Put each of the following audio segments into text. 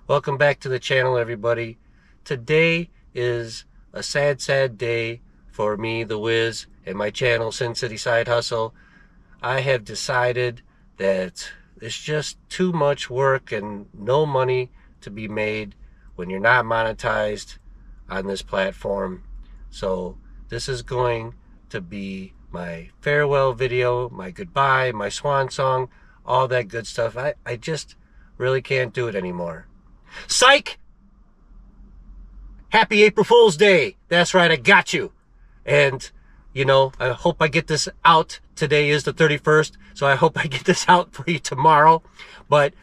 Welcome back to the channel, everybody. Today is a sad, sad day for me, the Wiz, and my channel, Sin City Side Hustle. I have decided that it's just too much work and no money to be made when you're not monetized on this platform. So this is going to be my farewell video, my goodbye, my swan song, all that good stuff. I just really can't do it anymore. Psych! Happy April Fool's Day. That's right, I got you. And, I hope I get this out. Today is the 31st, so I hope I get this out for you tomorrow. But,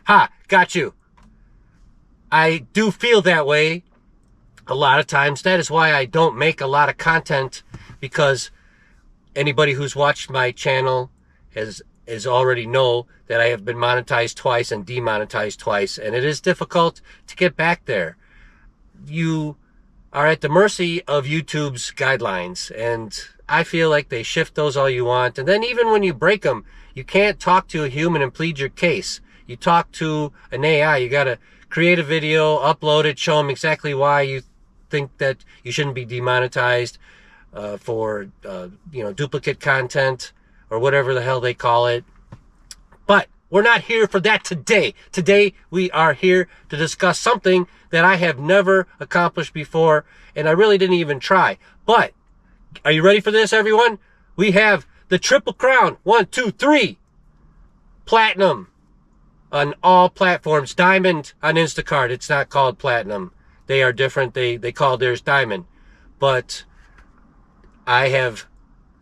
got you. I do feel that way a lot of times. That is why I don't make a lot of content, because anybody who's watched my channel has already know that I have been monetized twice and demonetized twice, and it is difficult to get back there. You are at the mercy of YouTube's guidelines, and I feel like they shift those all you want, and then even when you break them, you can't talk to a human and plead your case. You talk to an AI. You got to create a video, upload it, show them exactly why you think that you shouldn't be demonetized for duplicate content or whatever the hell they call it. But we're not here for that today. Today, we are here to discuss something that I have never accomplished before, and I really didn't even try. But, are you ready for this, everyone? We have the Triple Crown. 1, 2, 3. Platinum on all platforms. Diamond on Instacart. It's not called Platinum. They are different. They call theirs Diamond. But I have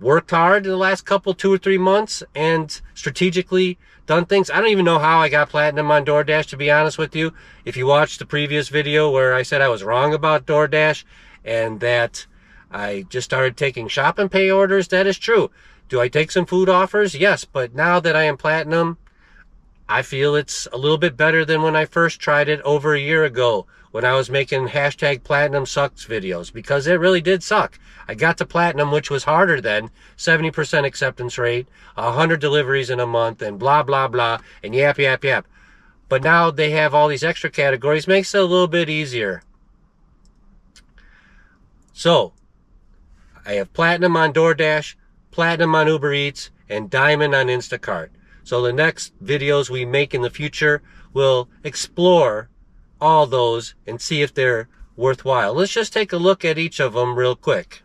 worked hard in the last 2 or 3 months and strategically done things. I don't even know how I got platinum on DoorDash, to be honest with you. If you watched the previous video where I said I was wrong about DoorDash and that I just started taking shop and pay orders, that is true. Do I take some food offers? Yes, but now that I am platinum, I feel it's a little bit better than when I first tried it over a year ago, when I was making #platinum sucks videos, because it really did suck. I got to platinum, which was harder than 70% acceptance rate, 100 deliveries in a month, and blah, blah, blah, and yap, yap, yap. But now they have all these extra categories, makes it a little bit easier. So, I have platinum on DoorDash, platinum on Uber Eats, and diamond on Instacart. So the next videos we make in the future will explore all those and see if they're worthwhile. Let's just take a look at each of them real quick.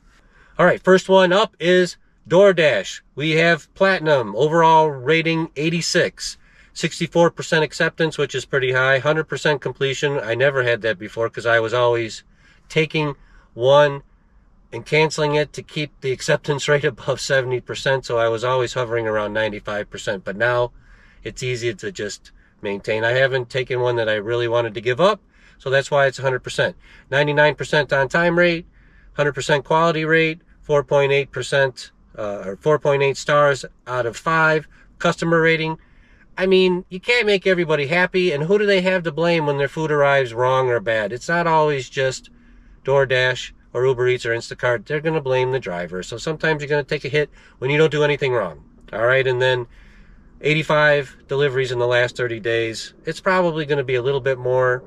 All right, first one up is DoorDash. We have platinum, overall rating 86, 64% acceptance, which is pretty high, 100% completion. I never had that before because I was always taking one and canceling it to keep the acceptance rate above 70%, so I was always hovering around 95%, but now it's easy to just maintain. I haven't taken one that I really wanted to give up, so that's why it's 100%. 99% on time rate, 100% quality rate, 4.8% or 4.8 stars out of 5 customer rating. I mean, you can't make everybody happy, and who do they have to blame when their food arrives wrong or bad? It's not always just DoorDash or Uber Eats or Instacart. They're going to blame the driver. So sometimes you're going to take a hit when you don't do anything wrong. All right, and then 85 deliveries in the last 30 days. It's probably going to be a little bit more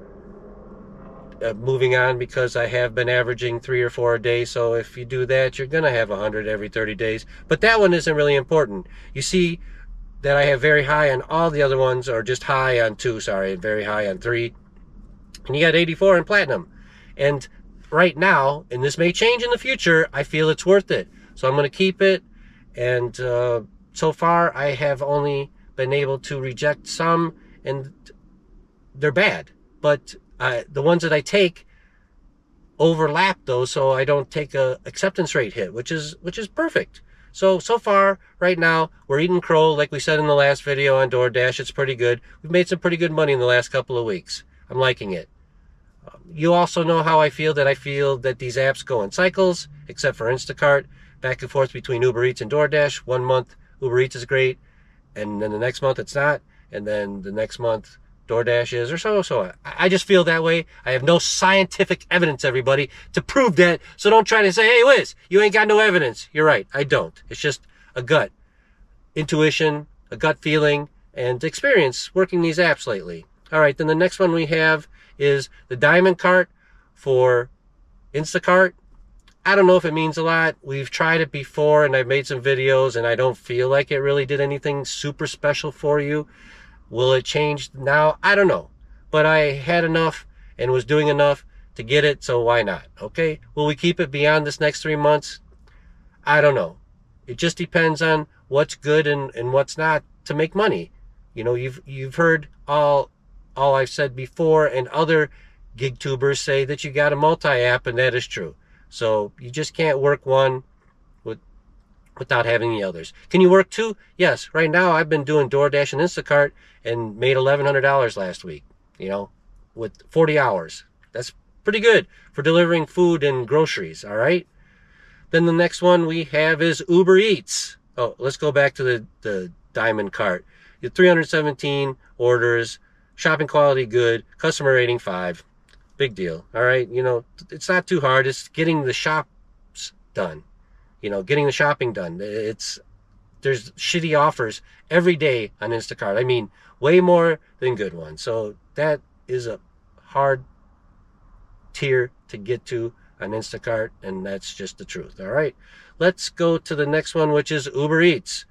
moving on, because I have been averaging 3 or 4 a day. So if you do that, you're going to have 100 every 30 days. But that one isn't really important. You see that I have very high on all the other ones, or just high on 2, sorry, very high on 3. And you got 84 in platinum. And right now, and this may change in the future, I feel it's worth it. So I'm going to keep it. And so far, I have only been able to reject some, and they're bad. But the ones that I take overlap those, so I don't take a acceptance rate hit, which is perfect. So far, right now, we're eating crow, like we said in the last video on DoorDash. It's pretty good. We've made some pretty good money in the last couple of weeks. I'm liking it. You also know how I feel that these apps go in cycles, except for Instacart, back and forth between Uber Eats and DoorDash. 1 month, Uber Eats is great, and then the next month it's not, and then the next month DoorDash is, or so. I just feel that way. I have no scientific evidence, everybody, to prove that, so don't try to say, hey, Wiz, you ain't got no evidence. You're right, I don't. It's just a gut intuition, a gut feeling, and experience working these apps lately. All right, then the next one we have is the diamond cart for Instacart. I don't know if it means a lot. We've tried it before and I've made some videos and I don't feel like it really did anything super special for you. Will it change now? I don't know. But I had enough and was doing enough to get it, so why not? Okay? Will we keep it beyond this next 3 months? I don't know. It just depends on what's good and what's not to make money. You know, you've heard all I've said before, and other gig tubers say that you got a multi-app, and that is true. So you just can't work one without having the others. Can you work two? Yes. Right now I've been doing DoorDash and Instacart and made $1,100 last week, you know, with 40 hours. That's pretty good for delivering food and groceries, all right? Then the next one we have is Uber Eats. Oh, let's go back to the diamond cart. You have 317 orders, shopping quality good, customer rating 5. Big deal, all right? You know, it's not too hard. It's getting the shops done, you know, getting the shopping done. There's shitty offers every day on Instacart. I mean, way more than good ones. So that is a hard tier to get to on Instacart, and that's just the truth, all right? Let's go to the next one, which is Uber Eats.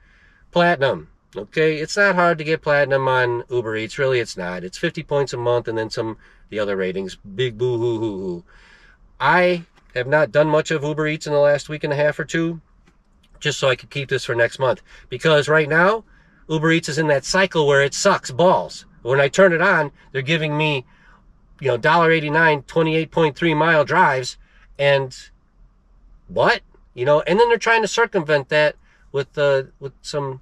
Platinum. Okay, it's not hard to get platinum on Uber Eats. Really, it's not. It's 50 points a month and then the other ratings. Big boo hoo hoo hoo. I have not done much of Uber Eats in the last week and a half or two, just so I could keep this for next month. Because right now, Uber Eats is in that cycle where it sucks balls. When I turn it on, they're giving me, you know, $1.89, 28.3 mile drives, and what? You know, and then they're trying to circumvent that with some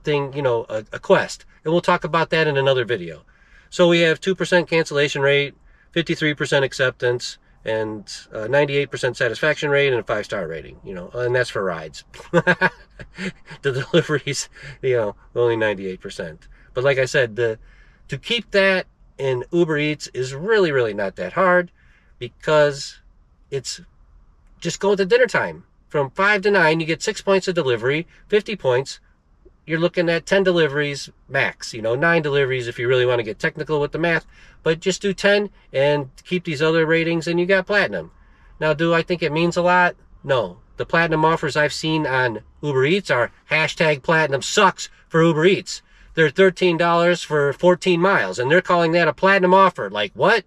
thing, you know, a quest. And we'll talk about that in another video. So we have 2% cancellation rate, 53% acceptance, and 98% satisfaction rate, and a 5-star rating, you know, and that's for rides. The deliveries, you know, only 98%. But like I said, to keep that in Uber Eats is really, really not that hard, because it's just go to dinner time. From 5 to 9, you get 6 points of delivery, 50 points. You're looking at 10 deliveries max, you know, 9 deliveries if you really want to get technical with the math, but just do 10 and keep these other ratings and you got platinum. Now, do I think it means a lot? No. The platinum offers I've seen on Uber Eats are hashtag platinum sucks for Uber Eats. They're $13 for 14 miles and they're calling that a platinum offer. Like, what?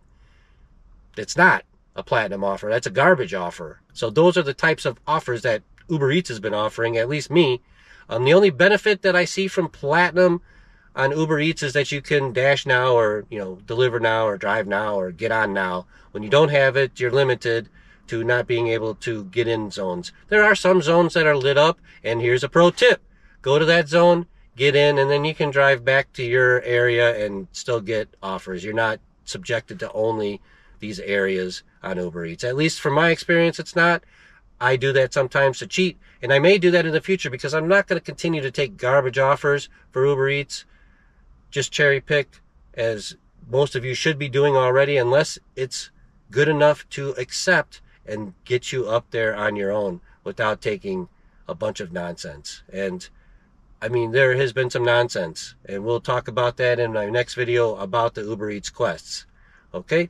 It's not a platinum offer. That's a garbage offer. So those are the types of offers that Uber Eats has been offering, at least me. The only benefit that I see from platinum on Uber Eats is that you can dash now, or, you know, deliver now, or drive now, or get on now. When you don't have it, you're limited to not being able to get in zones. There are some zones that are lit up, and here's a pro tip. Go to that zone, get in, and then you can drive back to your area and still get offers. You're not subjected to only these areas on Uber Eats. At least from my experience, it's not. I do that sometimes to cheat, and I may do that in the future because I'm not going to continue to take garbage offers for Uber Eats. Just cherry pick, as most of you should be doing already, unless it's good enough to accept and get you up there on your own without taking a bunch of nonsense. And I mean, there has been some nonsense, and we'll talk about that in my next video about the Uber Eats quests. Okay?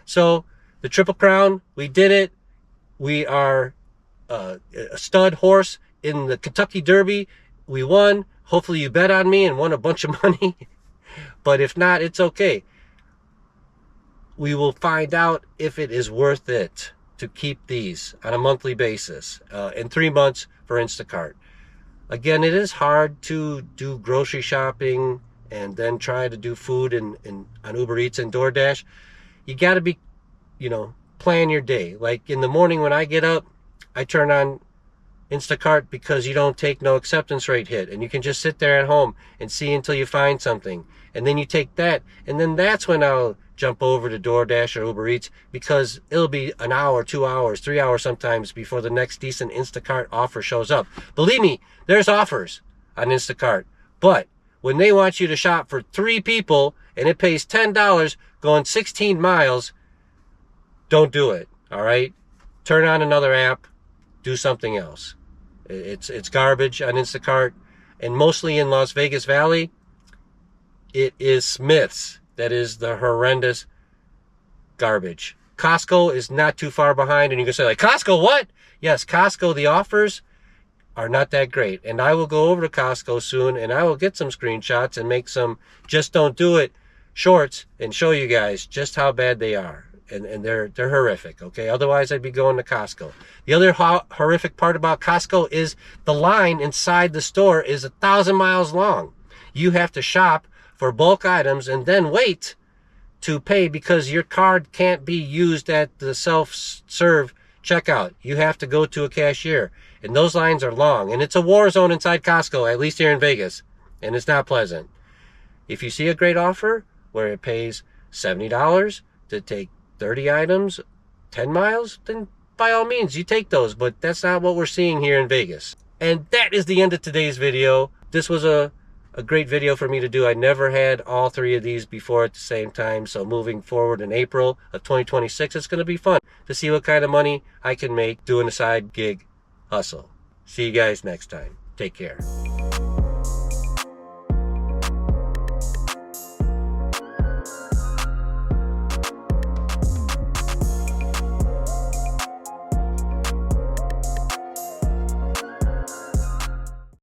So the Triple Crown, we did it. We are a stud horse in the Kentucky Derby. We won. Hopefully you bet on me and won a bunch of money. But if not, it's okay. We will find out if it is worth it to keep these on a monthly basis. In 3 months for Instacart. Again, it is hard to do grocery shopping and then try to do food on Uber Eats and DoorDash. You got to be, you know, plan your day. Like in the morning when I get up, I turn on Instacart because you don't take no acceptance rate hit, and you can just sit there at home and see until you find something, and then you take that, and then that's when I'll jump over to DoorDash or Uber Eats, because it'll be an hour, 2 hours, 3 hours sometimes before the next decent Instacart offer shows up. Believe me, there's offers on Instacart, but when they want you to shop for 3 people and it pays $10 going 16 miles, don't do it, all right? Turn on another app, do something else. It's garbage on Instacart, and mostly in Las Vegas Valley, it is Smith's. that is the horrendous garbage. Costco is not too far behind, and you can say, like, Costco, what? Yes, Costco, the offers are not that great. And I will go over to Costco soon, and I will get some screenshots and make some just don't do it shorts and show you guys just how bad they are. And they're horrific, okay? Otherwise, I'd be going to Costco. The other horrific part about Costco is the line inside the store is 1,000 miles long. You have to shop for bulk items and then wait to pay because your card can't be used at the self-serve checkout. You have to go to a cashier. And those lines are long. And it's a war zone inside Costco, at least here in Vegas. And it's not pleasant. If you see a great offer where it pays $70 to take 30 items, 10 miles, then by all means, you take those. But that's not what we're seeing here in Vegas. And that is the end of today's video. This was a great video for me to do. I never had all three of these before at the same time. So moving forward in April of 2026, it's going to be fun to see what kind of money I can make doing a side gig hustle. See you guys next time. Take care.